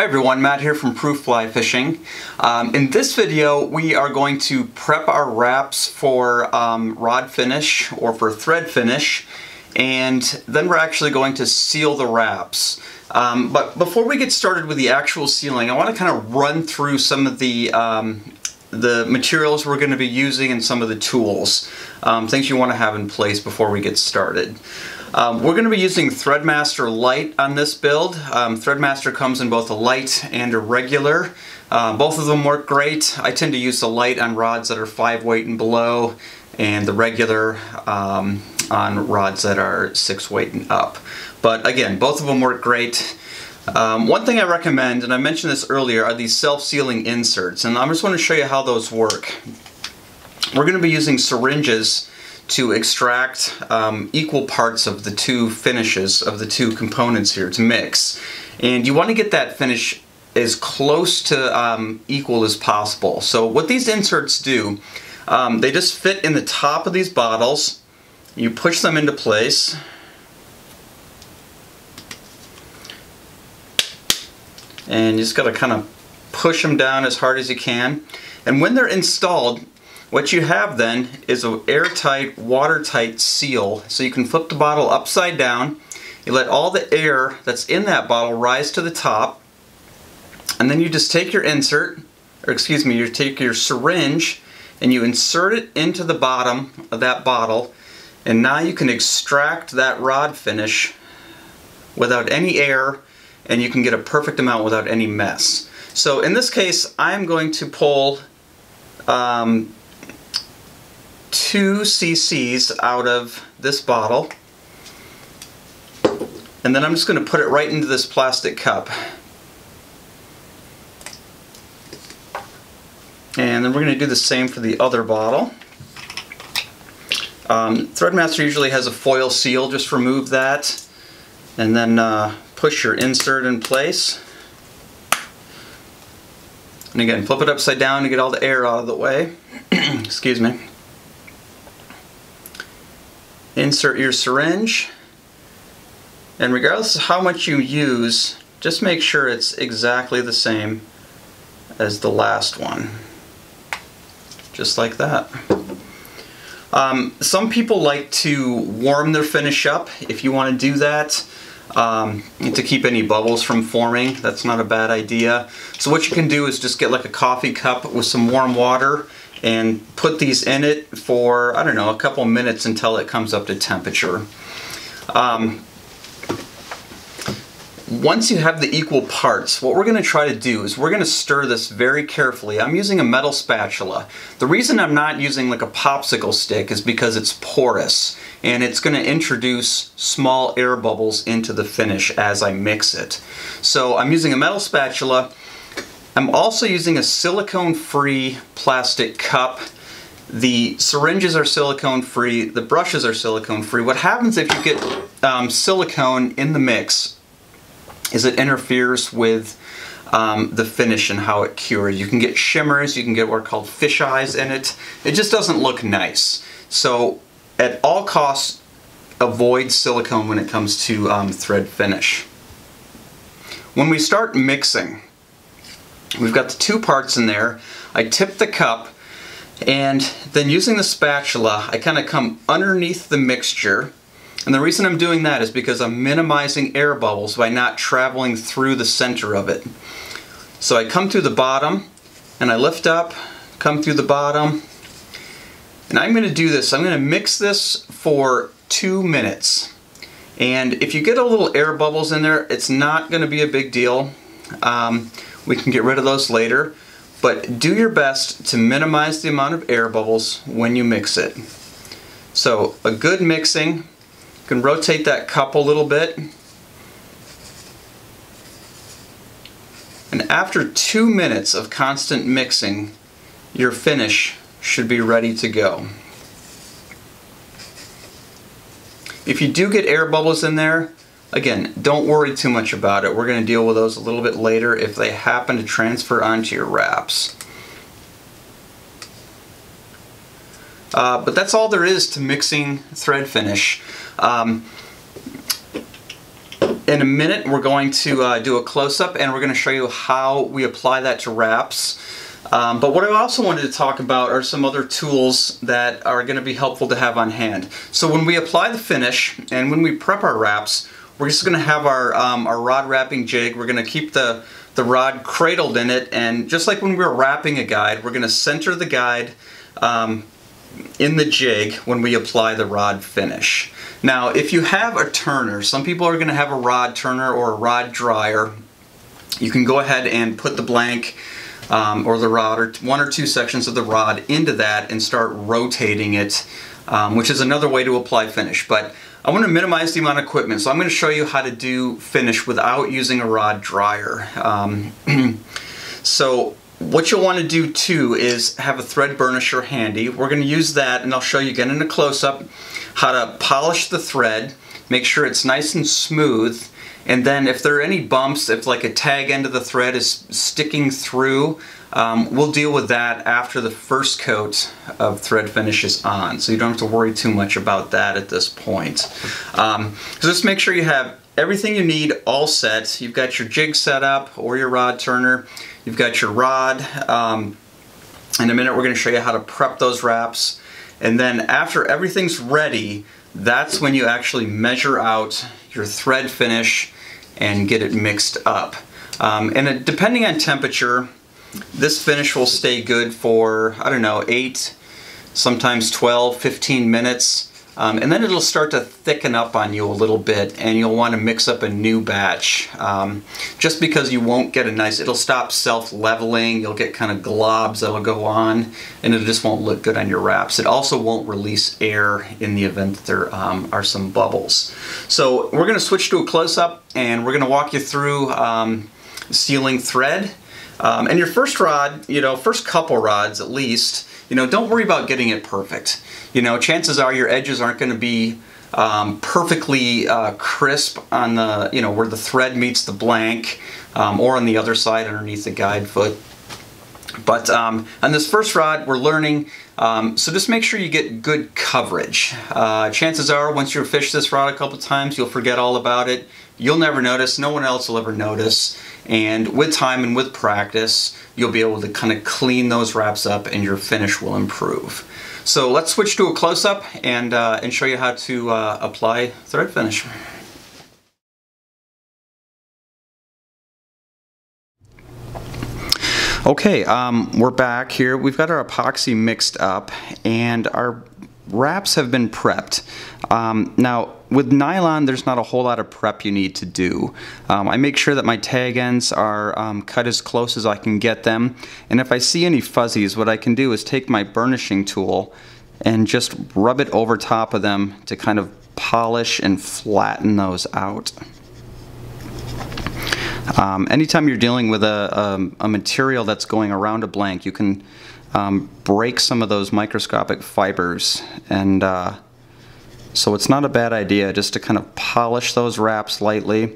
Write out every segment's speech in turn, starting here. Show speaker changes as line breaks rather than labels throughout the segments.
Hi everyone, Matt here from Proof Fly Fishing. In this video we are going to prep our wraps for rod finish or for thread finish, and then we're actually going to seal the wraps. But before we get started with the actual sealing, I want to kind of run through some of the materials we're going to be using and some of the tools, things you want to have in place before we get started. We're going to be using Threadmaster Light on this build. Threadmaster comes in both a light and a regular. Both of them work great. I tend to use the light on rods that are 5 weight and below, and the regular on rods that are 6 weight and up. But again, both of them work great. One thing I recommend, and I mentioned this earlier, are these self-sealing inserts, and I just want to show you how those work. We're going to be using syringes to extract equal parts of the two finishes, of the two components here, to mix. And you want to get that finish as close to equal as possible. So what these inserts do, they just fit in the top of these bottles. You push them into place. And you just got to kind of push them down as hard as you can. And when they're installed, what you have then is an airtight, watertight seal. So you can flip the bottle upside down. You let all the air that's in that bottle rise to the top. And then you just take your insert, or excuse me, you take your syringe and you insert it into the bottom of that bottle. And now you can extract that rod finish without any air, and you can get a perfect amount without any mess. So in this case, I'm going to pull 2 cc's out of this bottle, and then I'm just going to put it right into this plastic cup, and then we're going to do the same for the other bottle. Threadmaster usually has a foil seal. Just remove that and then push your insert in place, and again flip it upside down to get all the air out of the way. Excuse me. Insert your syringe, and regardless of how much you use, just make sure it's exactly the same as the last one. Just like that. Some people like to warm their finish up. If you want to do that, to keep any bubbles from forming, that's not a bad idea. So what you can do is just get like a coffee cup with some warm water and put these in it for, I don't know, a couple minutes until it comes up to temperature. Once you have the equal parts, what we're going to try to do is we're going to stir this very carefully. I'm using a metal spatula. The reason I'm not using like a popsicle stick is because it's porous, and it's going to introduce small air bubbles into the finish as I mix it. So I'm using a metal spatula. I'm also using a silicone-free plastic cup. The syringes are silicone-free, the brushes are silicone-free. What happens if you get silicone in the mix is it interferes with the finish and how it cures. You can get shimmers, you can get what are called fish eyes in it. It just doesn't look nice. So at all costs, avoid silicone when it comes to thread finish. When we start mixing, we've got the 2 parts in there. I tip the cup, and then using the spatula, I kind of come underneath the mixture. And the reason I'm doing that is because I'm minimizing air bubbles by not traveling through the center of it. So I come through the bottom, and I lift up, come through the bottom, and I'm going to do this. I'm going to mix this for 2 minutes. And if you get a little air bubbles in there, it's not going to be a big deal. We can get rid of those later, but do your best to minimize the amount of air bubbles when you mix it. So a good mixing, you can rotate that cup a little bit, and after 2 minutes of constant mixing, your finish should be ready to go. If you do get air bubbles in there, again, don't worry too much about it. We're going to deal with those a little bit later if they happen to transfer onto your wraps. But that's all there is to mixing thread finish. In a minute, we're going to do a close-up, and we're going to show you how we apply that to wraps. But what I also wanted to talk about are some other tools that are going to be helpful to have on hand. So when we apply the finish and when we prep our wraps, we're just going to have our rod wrapping jig. We're going to keep the rod cradled in it, and just like when we were wrapping a guide, we're going to center the guide in the jig when we apply the rod finish. Now, if you have a turner, some people are going to have a rod turner or a rod dryer, you can go ahead and put the blank or the rod, or one or two sections of the rod into that and start rotating it, which is another way to apply finish. But I want to minimize the amount of equipment, so I'm going to show you how to do finish without using a rod dryer. So what you'll want to do too is have a thread burnisher handy. We're going to use that, and I'll show you again in a close-up how to polish the thread, make sure it's nice and smooth, and then if there are any bumps, if like a tag end of the thread is sticking through, we'll deal with that after the first coat of thread finish is on, so you don't have to worry too much about that at this point. So just make sure you have everything you need all set. You've got your jig set up or your rod turner, you've got your rod. In a minute we're going to show you how to prep those wraps, and then after everything's ready, that's when you actually measure out your thread finish and get it mixed up. And depending on temperature, this finish will stay good for, I don't know, 8, sometimes 12, 15 minutes. And then it'll start to thicken up on you a little bit, and you'll want to mix up a new batch. Just because you won't get a nice, it'll stop self-leveling, you'll get kind of globs that'll go on, and it just won't look good on your wraps. It also won't release air in the event that there are some bubbles. So we're going to switch to a close-up, and we're going to walk you through sealing thread. And your first rod, first couple rods at least, don't worry about getting it perfect. Chances are your edges aren't going to be perfectly crisp on the, where the thread meets the blank, or on the other side underneath the guide foot. But on this first rod, we're learning, so just make sure you get good coverage. Chances are, once you fish this rod a couple times, you'll forget all about it. You'll never notice, no one else will ever notice, and with time and with practice, you'll be able to kind of clean those wraps up and your finish will improve. So let's switch to a close-up and show you how to apply thread finish. Okay, we're back here. We've got our epoxy mixed up and our wraps have been prepped. Now with nylon, there's not a whole lot of prep you need to do. I make sure that my tag ends are cut as close as I can get them, and if I see any fuzzies, what I can do is take my burnishing tool and just rub it over top of them to kind of polish and flatten those out. Anytime you're dealing with a material that's going around a blank, you can break some of those microscopic fibers, and so it's not a bad idea just to kind of polish those wraps lightly.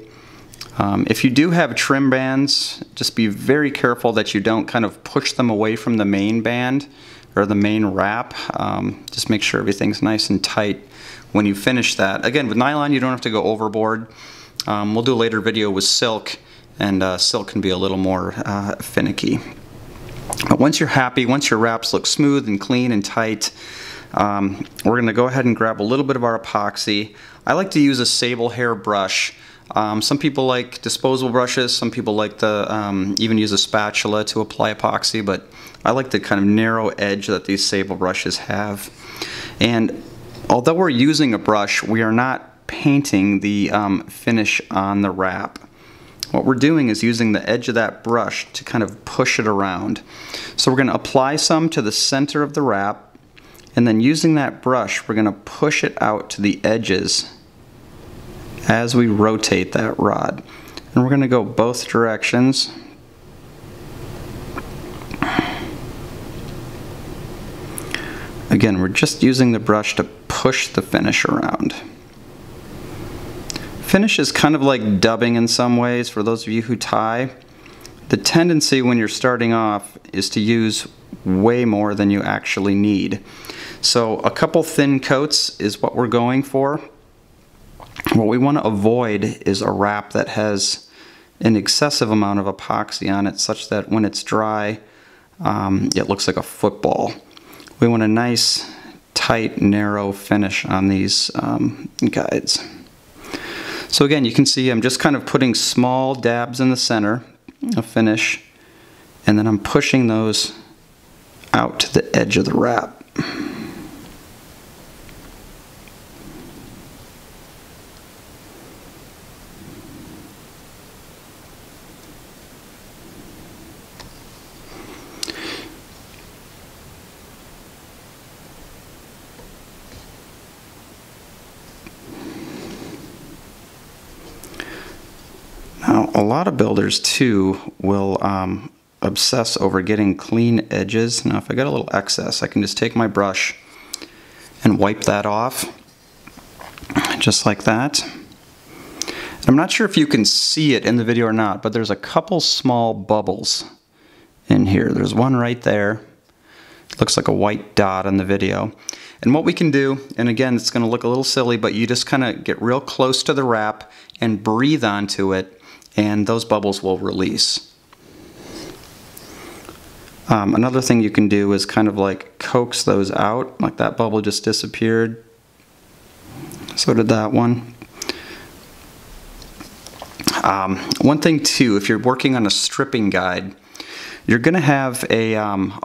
If you do have trim bands, just be very careful that you don't kind of push them away from the main band or the main wrap. Just make sure everything's nice and tight when you finish that. Again, with nylon you don't have to go overboard. We'll do a later video with silk, and silk can be a little more finicky. But once you're happy, once your wraps look smooth and clean and tight, we're going to go ahead and grab a little bit of our epoxy. I like to use a sable hair brush. Some people like disposable brushes, some people like to even use a spatula to apply epoxy, but I like the kind of narrow edge that these sable brushes have. And although we're using a brush, we are not painting the finish on the wrap. What we're doing is using the edge of that brush to kind of push it around. So we're going to apply some to the center of the wrap, and then using that brush we're going to push it out to the edges as we rotate that rod. And we're going to go both directions. Again, we're just using the brush to push the finish around. Finish is kind of like dubbing in some ways for those of you who tie. The tendency when you're starting off is to use way more than you actually need. So a couple thin coats is what we're going for. What we want to avoid is a wrap that has an excessive amount of epoxy on it, such that when it's dry, it looks like a football. We want a nice, tight, narrow finish on these guides. So again, you can see I'm just kind of putting small dabs in the center of finish, and then I'm pushing those out to the edge of the wrap. Now, a lot of builders too will obsess over getting clean edges. Now, if I got a little excess, I can just take my brush and wipe that off, just like that. I'm not sure if you can see it in the video or not, but there's a couple small bubbles in here. There's one right there. It looks like a white dot on the video. And what we can do, and again, it's going to look a little silly, but you just kind of get real close to the wrap and breathe onto it, and those bubbles will release. Another thing you can do is kind of like coax those out, like that bubble just disappeared. So did that one. One thing too, if you're working on a stripping guide, you're going to have a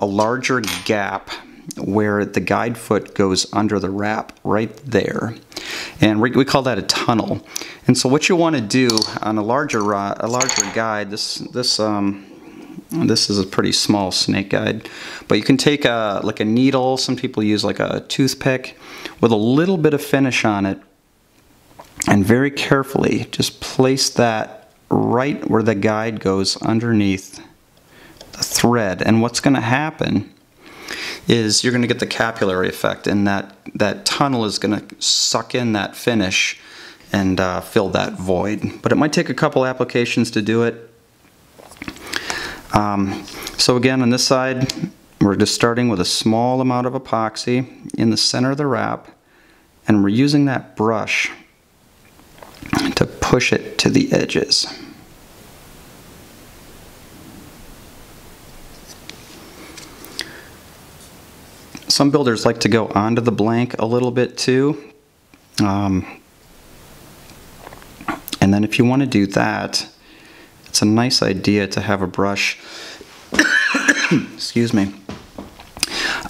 larger gap where the guide foot goes under the wrap right there, and we call that a tunnel. And so what you want to do on a larger guide, this is a pretty small snake guide, but you can take like a needle. Some people use like a toothpick with a little bit of finish on it, and very carefully just place that right where the guide goes underneath the thread. And what's going to happen is you're going to get the capillary effect, and that tunnel is going to suck in that finish and fill that void. But it might take a couple applications to do it. So again, on this side, we're just starting with a small amount of epoxy in the center of the wrap, and we're using that brush to push it to the edges. Some builders like to go onto the blank a little bit too. And then if you want to do that, it's a nice idea to have a brush, excuse me,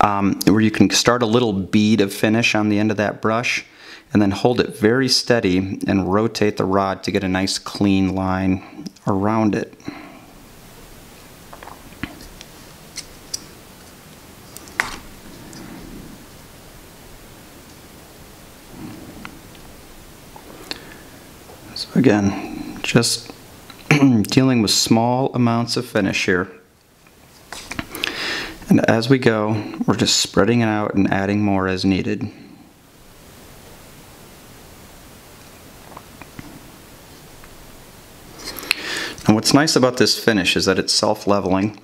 where you can start a little bead of finish on the end of that brush, and then hold it very steady and rotate the rod to get a nice clean line around it. So again, just dealing with small amounts of finish here. And as we go, we're just spreading it out and adding more as needed. And what's nice about this finish is that it's self-leveling,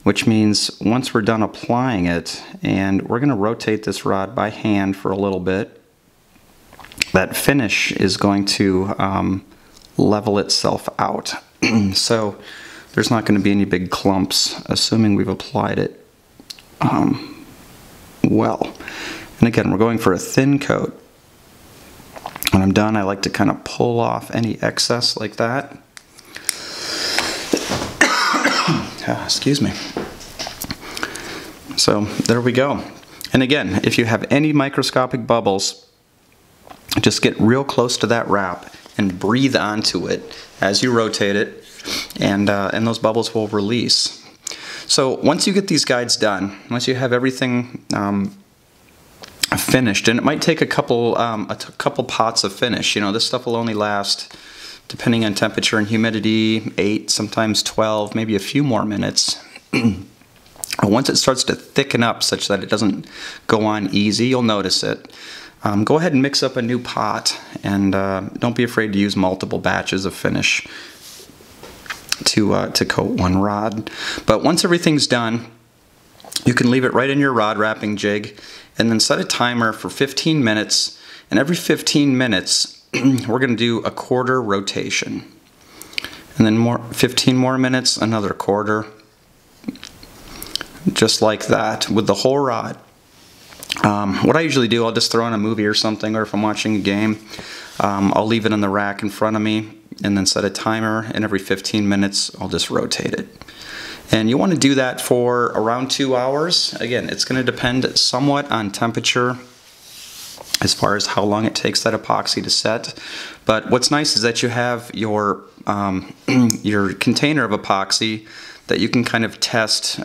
which means once we're done applying it, and we're going to rotate this rod by hand for a little bit, that finish is going to level itself out. So there's not going to be any big clumps, assuming we've applied it well. And again, we're going for a thin coat. When I'm done, I like to kind of pull off any excess like that. Excuse me. So there we go. And again, if you have any microscopic bubbles, just get real close to that wrap and breathe onto it as you rotate it, and those bubbles will release. So once you get these guides done, once you have everything finished, and it might take a couple pots of finish. You know, this stuff will only last, depending on temperature and humidity, 8, sometimes 12, maybe a few more minutes. Once it starts to thicken up such that it doesn't go on easy, you'll notice it. Go ahead and mix up a new pot, and don't be afraid to use multiple batches of finish to coat one rod. But once everything's done, you can leave it right in your rod wrapping jig, and then set a timer for 15 minutes, and every 15 minutes we're going to do a quarter rotation. And then 15 more minutes, another quarter. Just like that with the whole rod. What I usually do, I'll just throw on a movie or something, or if I'm watching a game, I'll leave it in the rack in front of me and then set a timer, and every 15 minutes I'll just rotate it. And you want to do that for around 2 hours. Again, it's going to depend somewhat on temperature as far as how long it takes that epoxy to set. But what's nice is that you have your container of epoxy that you can kind of test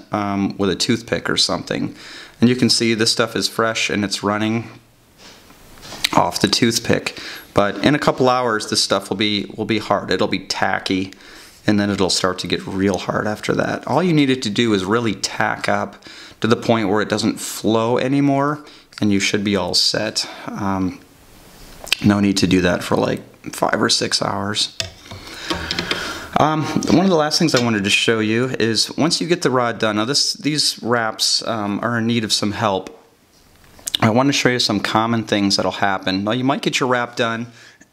with a toothpick or something. And you can see this stuff is fresh and it's running off the toothpick. But in a couple hours, this stuff will be hard. It'll be tacky, and then it'll start to get real hard after that. All you need it to do is really tack up to the point where it doesn't flow anymore, and you should be all set. No need to do that for like 5 or 6 hours. One of the last things I wanted to show you is once you get the rod done, now these wraps are in need of some help. I want to show you some common things that'll happen. Now you might get your wrap done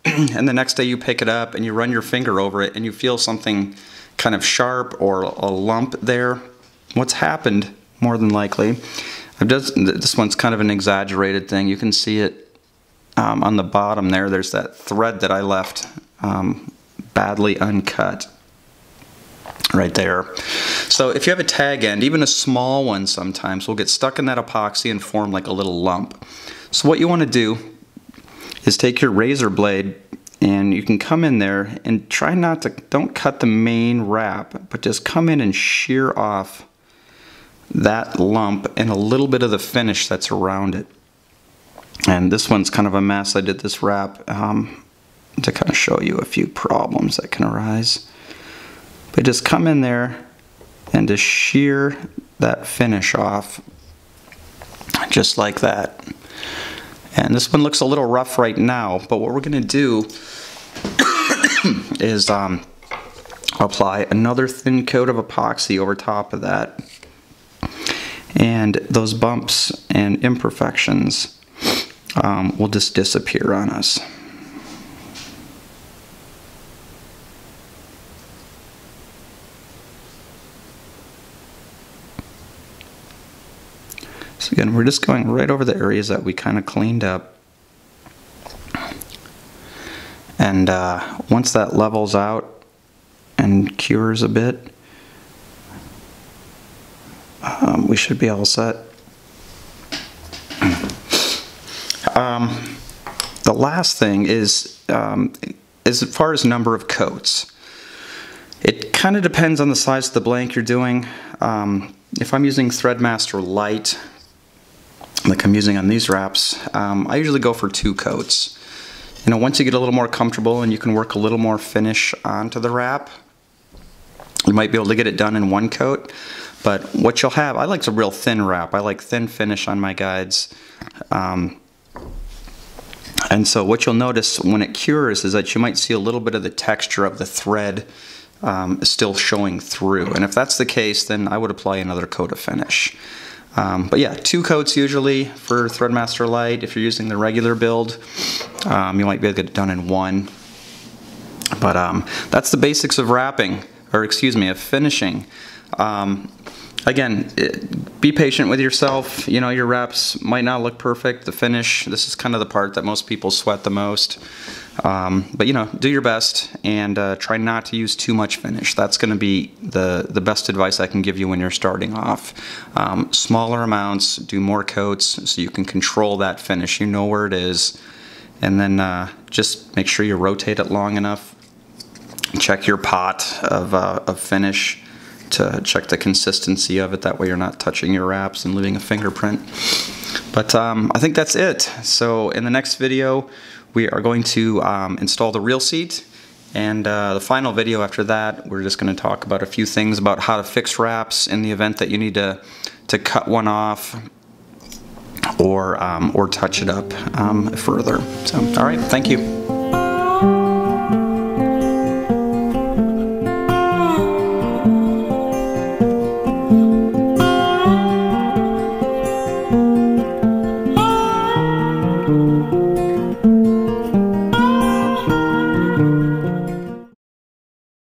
and the next day you pick it up and you run your finger over it and you feel something kind of sharp or a lump there. What's happened, more than likely, this one's kind of an exaggerated thing. You can see it on the bottom there. There's that thread that I left badly uncut right there. So if you have a tag end, even a small one sometimes will get stuck in that epoxy and form like a little lump. So what you want to do is take your razor blade and you can come in there and try not to, don't cut the main wrap, but just come in and shear off that lump and a little bit of the finish that's around it. And this one's kind of a mess. I did this wrap to kind of show you a few problems that can arise. But just come in there and just shear that finish off just like that. And this one looks a little rough right now, but what we're going to do is apply another thin coat of epoxy over top of that, and those bumps and imperfections will just disappear on us. So again, we're just going right over the areas that we kind of cleaned up. And once that levels out and cures a bit, we should be all set. The last thing is as far as number of coats. It kind of depends on the size of the blank you're doing. If I'm using Threadmaster Light, like I'm using on these wraps, I usually go for 2 coats. You know, once you get a little more comfortable and you can work a little more finish onto the wrap, you might be able to get it done in 1 coat. But what you'll have, I like a real thin wrap. I like thin finish on my guides. And so what you'll notice when it cures is that you might see a little bit of the texture of the thread still showing through. And if that's the case, then I would apply another coat of finish. But yeah, 2 coats usually for Threadmaster Light. If you're using the regular build, you might be able to get it done in 1. But that's the basics of wrapping, or excuse me, of finishing. Again, be patient with yourself. You know, your wraps might not look perfect. The finish, this is kind of the part that most people sweat the most. But you know, do your best and try not to use too much finish. That's going to be the best advice I can give you when you're starting off. Smaller amounts, do more coats so you can control that finish. You know where it is. And then just make sure you rotate it long enough. Check your pot of finish to check the consistency of it. That way you're not touching your wraps and leaving a fingerprint. But I think that's it. So in the next video, we are going to install the reel seat, and the final video after that, we're just going to talk about a few things about how to fix wraps in the event that you need to cut one off or touch it up further. So, all right, thank you.